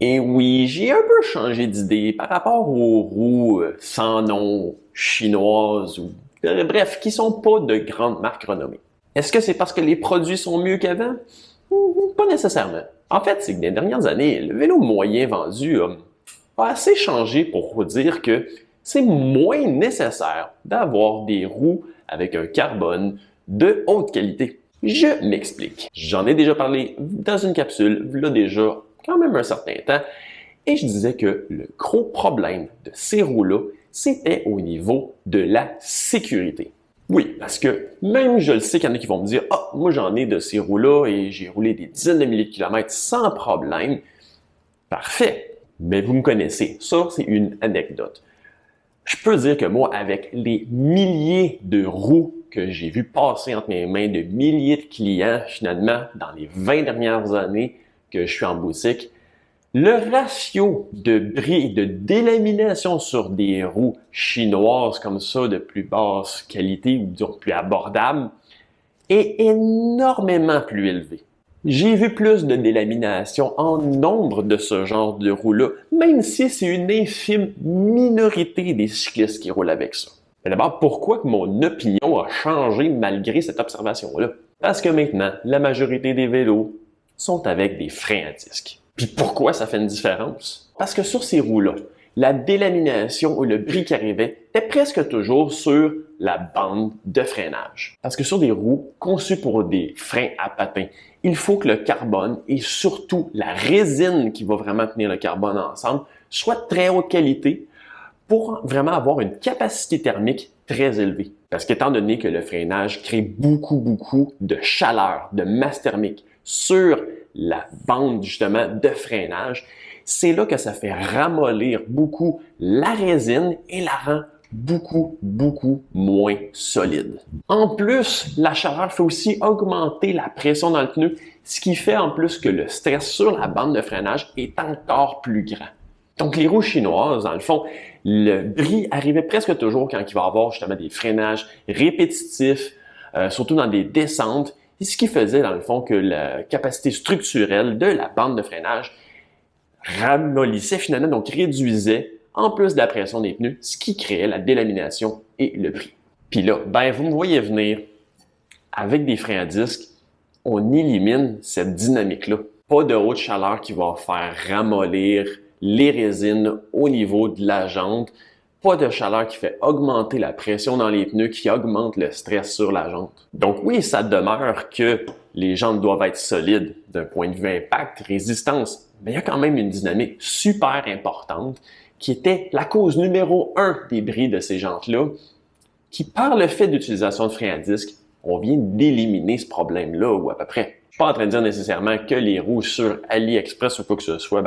Et oui, j'ai un peu changé d'idée par rapport aux roues sans nom, chinoises ou bref, qui sont pas de grandes marques renommées. Est-ce que c'est parce que les produits sont mieux qu'avant? Pas nécessairement. En fait, c'est que dans les dernières années, le vélo moyen vendu a assez changé pour dire que c'est moins nécessaire d'avoir des roues avec un carbone de haute qualité. Je m'explique. J'en ai déjà parlé dans une capsule, là déjà quand même un certain temps, et je disais que le gros problème de ces roues-là, c'était au niveau de la sécurité. Oui, parce que même je le sais qu'il y en a qui vont me dire « Ah, moi j'en ai de ces roues-là et j'ai roulé des dizaines de milliers de kilomètres sans problème. » Parfait, mais vous me connaissez, ça c'est une anecdote. Je peux dire que moi, avec les milliers de roues que j'ai vues passer entre mes mains, de milliers de clients finalement dans les 20 dernières années que je suis en boutique, le ratio de bris et de délamination sur des roues chinoises comme ça de plus basse qualité ou disons plus abordable est énormément plus élevé. J'ai vu plus de délamination en nombre de ce genre de roues-là, même si c'est une infime minorité des cyclistes qui roulent avec ça. Mais d'abord, pourquoi que mon opinion a changé malgré cette observation-là? Parce que maintenant, la majorité des vélos sont avec des freins à disque. Puis pourquoi ça fait une différence? Parce que sur ces roues-là, la délamination ou le bris qui arrivait était presque toujours sur la bande de freinage. Parce que sur des roues conçues pour des freins à patins, il faut que le carbone et surtout la résine qui va vraiment tenir le carbone ensemble soit de très haute qualité pour vraiment avoir une capacité thermique très élevée. Parce qu'étant donné que le freinage crée beaucoup de chaleur, de masse thermique sur la bande justement de freinage, c'est là que ça fait ramollir beaucoup la résine et la rend beaucoup moins solide. En plus, la chaleur fait aussi augmenter la pression dans le pneu, ce qui fait en plus que le stress sur la bande de freinage est encore plus grand. Donc les roues chinoises, dans le fond, le bris arrivait presque toujours quand il va y avoir justement des freinages répétitifs, surtout dans des descentes, et ce qui faisait dans le fond que la capacité structurelle de la bande de freinage ramollissait finalement, donc réduisait en plus de la pression des pneus, ce qui créait la délamination et le bris. Puis là, vous me voyez venir, avec des freins à disque, on élimine cette dynamique-là. Pas de haute chaleur qui va faire ramollir les résines au niveau de la jante, pas de chaleur qui fait augmenter la pression dans les pneus, qui augmente le stress sur la jante. Donc oui, ça demeure que les jantes doivent être solides d'un point de vue impact, résistance, mais il y a quand même une dynamique super importante qui était la cause numéro 1 des bris de ces jantes-là, qui par le fait d'utilisation de freins à disque, on vient d'éliminer ce problème-là, ou à peu près. Je suis pas en train de dire nécessairement que les roues sur AliExpress ou quoi que ce soit,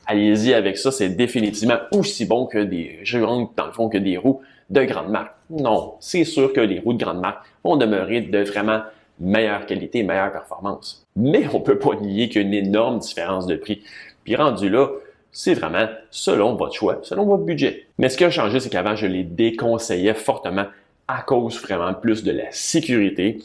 allez-y avec ça, c'est définitivement aussi bon que des jantes, dans le fond, que des roues de grande marque. Non, c'est sûr que les roues de grande marque vont demeurer de vraiment meilleure qualité, meilleure performance. Mais on peut pas nier qu'il y a une énorme différence de prix. Puis rendu là, c'est vraiment selon votre choix, selon votre budget. Mais ce qui a changé, c'est qu'avant, je les déconseillais fortement à cause vraiment plus de la sécurité.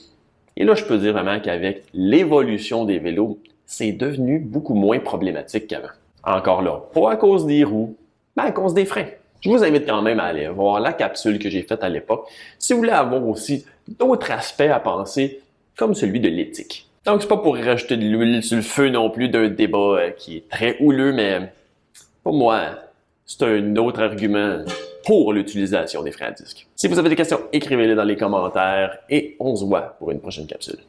Et là, je peux dire vraiment qu'avec l'évolution des vélos, c'est devenu beaucoup moins problématique qu'avant. Encore là, pas à cause des roues, mais à cause des freins. Je vous invite quand même à aller voir la capsule que j'ai faite à l'époque si vous voulez avoir aussi d'autres aspects à penser, comme celui de l'éthique. Donc, c'est pas pour rajouter de l'huile sur le feu non plus d'un débat qui est très houleux, mais pour moi, c'est un autre argument pour l'utilisation des freins à disque. Si vous avez des questions, écrivez-les dans les commentaires et on se voit pour une prochaine capsule.